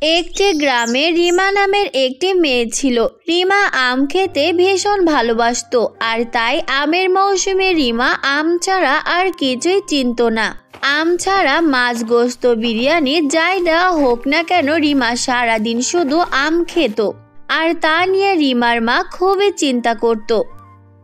একটি গ্রামে রিমা নামের একটি মেয়ে ছিল। রিমা আম খেতে ভীষণ ভালোবাসতো, আর তাই আমের মৌসুমে রিমা আম ছাড়া আর কিছুই চিনত না। আম ছাড়া মাছ, গোস্ত, বিরিয়ানি যাই দেওয়া হোক না কেন রিমা সারাদিন শুধু আম খেত। আর তা নিয়ে রিমার মা খুবই চিন্তা করত।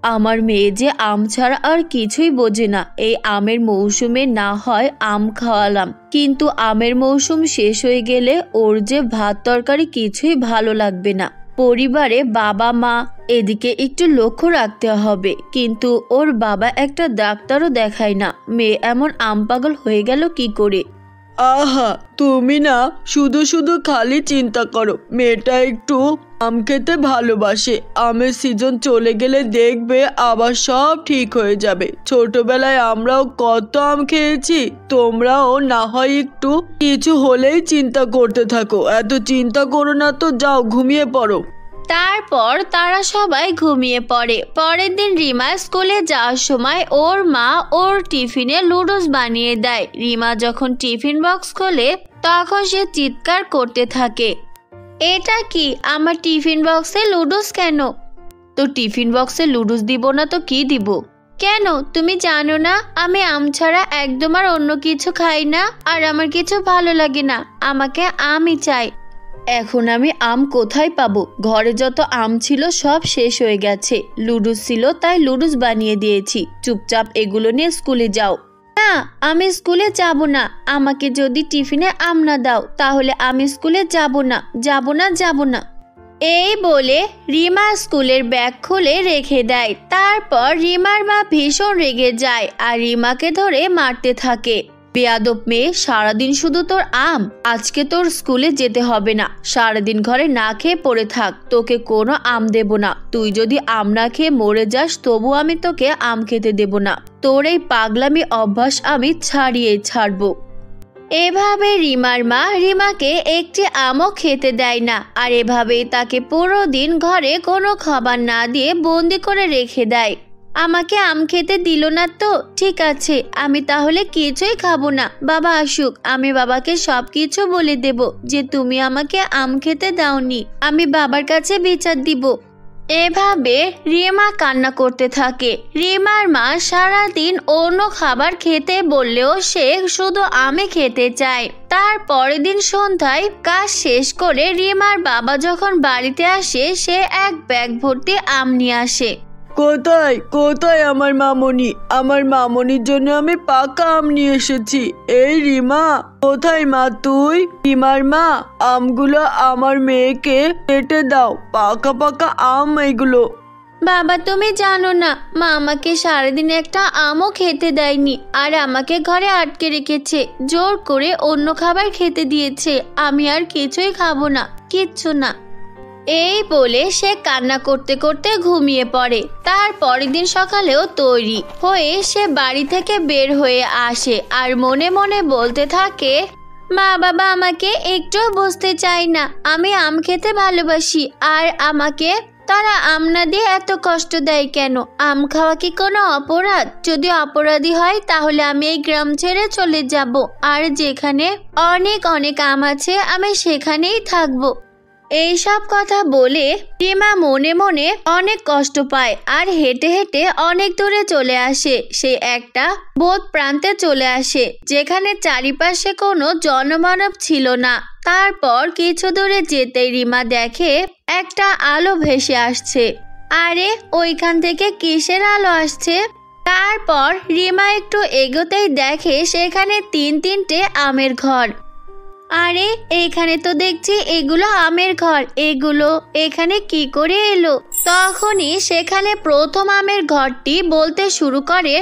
আমার মেয়ে যে আম ছাড়া আর কিছুই বোঝে না। এই আমের মৌসুমে না হয় আম খাওয়ালাম, কিন্তু আমের মৌসুম শেষ হয়ে গেলে ওর যে ভাত তরকারি কিছুই ভালো লাগবে না। পরিবারে বাবা মা এদিকে একটু লক্ষ্য রাখতে হবে। কিন্তু ওর বাবা একটা ডাক্তারও দেখায় না। মেয়ে এমন আম পাগল হয়ে গেল কি করে? আহা, তুমি না শুধু শুধু খালি চিন্তা করো। মেয়েটা একটু আম খেতে ভালোবাসে। আমের সিজন চলে গেলে দেখবে আবার সব ঠিক হয়ে যাবে। ছোটবেলায় আমরাও কত আম খেয়েছি। তোমরাও না হয় একটু কিছু হলেই চিন্তা করতে থাকো। এত চিন্তা করো না তো, যাও ঘুমিয়ে পড়ো। তারপর তারা সবাই ঘুমিয়ে পড়ে। পরের দিন রিমা স্কুলে যাওয়ার সময় ওর মা ওর টিফিনে নুডলস বানিয়ে দেয়। রিমা যখন টিফিন বক্স খোলে তখন সে চিৎকার করতে থাকে, এটা কি? আমার টিফিন বক্সে নুডলস কেন? তো টিফিন বক্সে নুডলস দিব না তো কি দিব? কেন তুমি জানো না আমি আম ছাড়া একদম আর অন্য কিছু খাই না, আর আমার কিছু ভালো লাগে না। আমাকে আমই চাই। এখন আমি আম কোথায় পাবো? ঘরে যত আম ছিল সব শেষ হয়ে গেছে। লুডুস ছিল তাই লুডুস বানিয়ে দিয়েছি। চুপচাপ এগুলো নিয়ে স্কুলে যাও। না, আমি স্কুলে যাব না। আমাকে যদি টিফিনে আম না দাও তাহলে আমি স্কুলে যাব না, যাব না, যাব না। এই বলে রিমা স্কুলের ব্যাগ খুলে রেখে দেয়। তারপর রিমার মা ভীষণ রেগে যায় আর রিমাকে ধরে মারতে থাকে। বেয়াদব মেয়ে, সারাদিন শুধু তোর আম। আজকে তোর স্কুলে যেতে হবে না। সারাদিন ঘরে না খেয়ে পড়ে থাক। তোকে কোনো আম দেব না। তুই যদি আম না খেয়ে মরে যাস তবু আমি তোকে আম খেতে দেব না। তোর এই পাগলামি অভ্যাস আমি ছাড়িয়ে ছাড়বো। এভাবে রিমার মা রিমাকে একটি আমও খেতে দেয় না। আর এভাবেই তাকে পুরো দিন ঘরে কোনো খাবার না দিয়ে বন্দি করে রেখে দেয়। আমাকে আম খেতে দিল না তো ঠিক আছে, আমি তাহলে কিছুই খাবো না। বাবা আসুক, আমি বাবাকে সবকিছু বলে দেব যে তুমি আমাকে আম খেতে দাওনি। আমি বাবার কাছে বিচার দিব। এভাবে রিমা কান্না করতে থাকে। রিমার মা সারাদিন অন্য খাবার খেতে বললেও সে শুধু আমে খেতে চায়। তার পরের দিন সন্ধ্যায় কাজ শেষ করে রিমার বাবা যখন বাড়িতে আসে সে এক ব্যাগ ভর্তি আম নিয়ে আসে। কোথায় কোথায় আমার মামনি? আমার মামনির জন্য আমি পাকা আম নিয়ে এসেছি। এই রিমা, কোথায় মা তুই? রিমার মা, আমগুলো আমার মেয়েকে কেটে দাও। পাকা পাকা আম এগুলো। বাবা তুমি জানো না, মা আমাকে সারাদিন একটা আমও খেতে দেয়নি, আর আমাকে ঘরে আটকে রেখেছে। জোর করে অন্য খাবার খেতে দিয়েছে। আমি আর কিছুই খাবো না, কিচ্ছু না। এই বলে সে কান্না করতে করতে ঘুমিয়ে পড়ে। তার পরের দিন সকালেও তৈরি হয়ে সে বাড়ি থেকে বের হয়ে আসে আর মনে মনে বলতে থাকে, মা বাবা আমাকে একটু বুঝতে চায় না। আমি আম খেতে ভালোবাসি, আর আমাকে তারা আম না দিয়ে এত কষ্ট দেয় কেন? আম খাওয়া কি কোনো অপরাধ? যদি অপরাধী হয় তাহলে আমি এই গ্রাম ছেড়ে চলে যাব, আর যেখানে অনেক অনেক আম আছে আমি সেখানেই থাকবো। এইসব কথা বলে রিমা মনে মনে অনেক কষ্ট পায় আর হেঁটে হেঁটে অনেক দূরে চলে আসে। সে একটা বোধ প্রান্তে চলে আসে যেখানে চারিপাশে কোনো জনমানব ছিল না। তারপর কিছু দূরে যেতেই রিমা দেখে একটা আলো ভেসে আসছে। আরে ওইখান থেকে কিসের আলো আসছে? তারপর রিমা একটু এগোতেই দেখে সেখানে তিনটে আমের ঘর। আরে এখানে তো দেখছি এগুলো আমের ঘর, এগুলো এখানে কি করে এলো? তখনই সেখানে প্রথম আমের ঘরটি বলতে শুরু করে,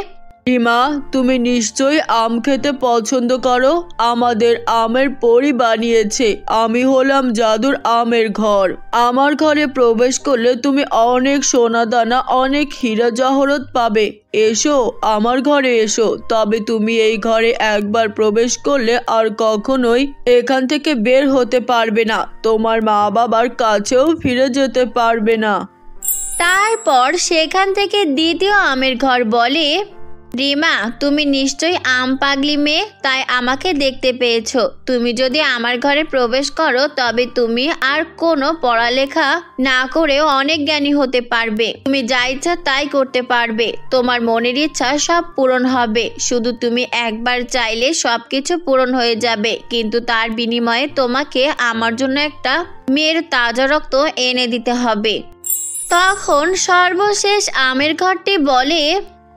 রিমা, তুমি নিশ্চয়ই আম খেতে পছন্দ করো। আমাদের আমের পরী বানিয়েছে। আমি হলাম জাদুর আমের ঘর। আমার ঘরে প্রবেশ করলে তুমি অনেক সোনা দানা, অনেক হীরা জহরত পাবে। এসো, আমার ঘরে এসো। তবে তুমি এই ঘরে একবার প্রবেশ করলে আর কখনোই এখান থেকে বের হতে পারবে না। তোমার মা বাবার কাছেও ফিরে যেতে পারবে না। তারপর সেখান থেকে দ্বিতীয় আমের ঘর বলে, রিমা, তুমি নিশ্চয়ই আম পাগলি মেয়ে, তাই আমাকে দেখতে পেয়েছো। তুমি যদি আমার ঘরে প্রবেশ করো তবে তুমি আর কোনো পড়ালেখা না করেও অনেক জ্ঞানী হতে পারবে। তুমি যা ইচ্ছা তাই করতে পারবে, তোমার মনের ইচ্ছা সব পূরণ হবে। শুধু তুমি একবার চাইলে সবকিছু পূরণ হয়ে যাবে, কিন্তু তার বিনিময়ে তোমাকে আমার জন্য একটা মেয়ের তাজা রক্ত এনে দিতে হবে। তখন সর্বশেষ আমের ঘরটি বলে,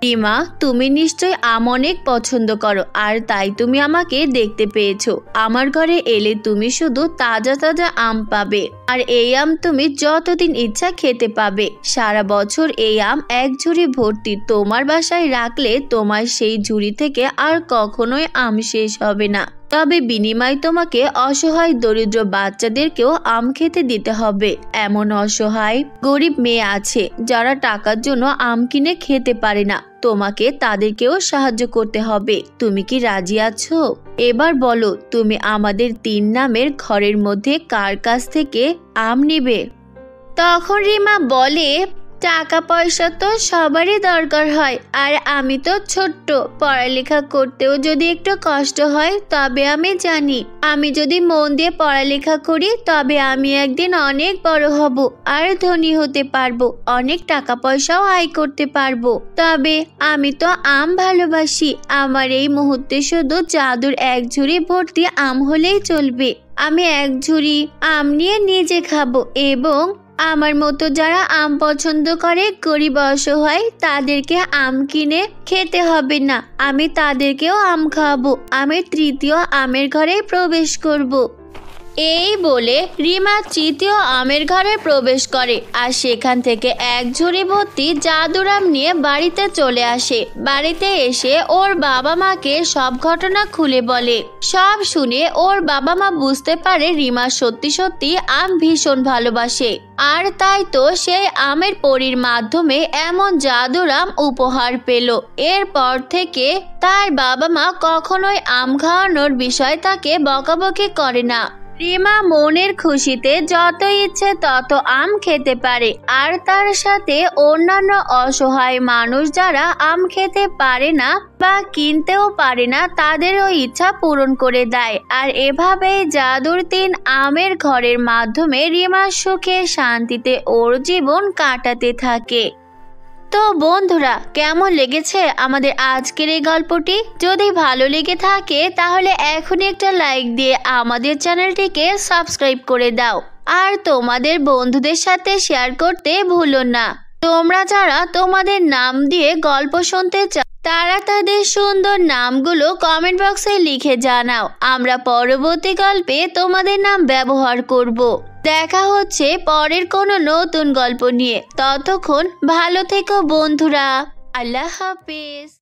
রিমা, তুমি নিশ্চয়ই আম অনেক পছন্দ করো, আর তাই তুমি আমাকে দেখতে পেয়েছো। আমার ঘরে এলে তুমি শুধু তাজা তাজা আম পাবে, আর এই আম তুমি যতদিন ইচ্ছা খেতে পাবে। সারা বছর এই আম এক ঝুড়ি ভর্তি তোমার বাসায় রাখলে তোমার সেই ঝুড়ি থেকে আর কখনোই আম শেষ হবে না। তবে বিনিময়ে তোমাকে অসহায় দরিদ্র বাচ্চাদেরকেও আম খেতে দিতে হবে। এমন অসহায় গরিব মেয়ে আছে যারা টাকার জন্য আম কিনে খেতে পারে না, তোমাকে তাদেরকেও সাহায্য করতে হবে। তুমি কি রাজি আছো? এবার বলো, তুমি আমাদের 3 নামের ঘরের মধ্যে কার কাছ থেকে আম নিবে? তখন রিমা বলে, টাকা পয়সা তো সবারই দরকার হয়, আর আমি তো ছোট্ট, পড়ালেখা করতেও যদি একটু কষ্ট হয় তবে আমি জানি আমি যদি মন দিয়ে পড়ালেখা করি তবে আমি একদিন অনেক বড় হব আর ধনী হতে পারবো, অনেক টাকা পয়সাও আয় করতে পারবো। তবে আমি তো আম ভালোবাসি, আমার এই মুহূর্তে শুধু জাদুর এক ঝুড়ি ভর্তি আম হলেই চলবে। আমি এক ঝুড়ি আম নিয়ে নিজে খাবো, এবং আমার মতো যারা আম পছন্দ করে গরিব অসহায় তাদেরকে আম কিনে খেতে হবে না, আমি তাদেরকেও আম খাওয়াবো। আমি 3য় আমের ঘরে প্রবেশ করব। এই বলে রিমা 3য় আমের ঘরে প্রবেশ করে, আর সেখান থেকে এক ঝুড়ি ভর্তি জাদুর আম নিয়ে বাড়িতে চলে আসে। বাড়িতে এসে ওর বাবা মাকে সব ঘটনা খুলে বলে। সব শুনে ওর বাবা মা বুঝতে পারে রিমা সত্যি সত্যি আম ভীষণ ভালোবাসে, আর তাই তো সেই আমের পরীর মাধ্যমে এমন জাদুর আম উপহার পেল। এরপর থেকে তার বাবা মা কখনোই আম খাওয়ানোর বিষয় তাকে বকাবকি করে না। রিমা মনের খুশিতে যত ইচ্ছে তত আম খেতে পারে, আর তার সাথে অন্যান্য অসহায় মানুষ যারা আম খেতে পারে না বা কিনতেও পারে না তাদেরও ইচ্ছা পূরণ করে দেয়। আর এভাবেই জাদুর 3 আমের ঘরের মাধ্যমে রিমা সুখে শান্তিতে ওর জীবন কাটাতে থাকে। তো বন্ধুরা, কেমন লেগেছে আমাদের আজকের এই গল্পটি? যদি ভালো লেগে থাকে তাহলে এখনই একটা লাইক দিয়ে আমাদের চ্যানেলটিকে সাবস্ক্রাইব করে দাও, আর তোমাদের বন্ধুদের সাথে শেয়ার করতে ভুলো না। তোমরা যারা তোমাদের নাম দিয়ে গল্প শুনতে চাও তারা তাদের সুন্দর নামগুলো কমেন্ট বক্সে লিখে জানাও, আমরা পরবর্তী গল্পে তোমাদের নাম ব্যবহার করব। দেখা হচ্ছে পরের কোনো নতুন গল্প নিয়ে। ততক্ষণ ভালো থেকো বন্ধুরা। আল্লাহ হাফেজ।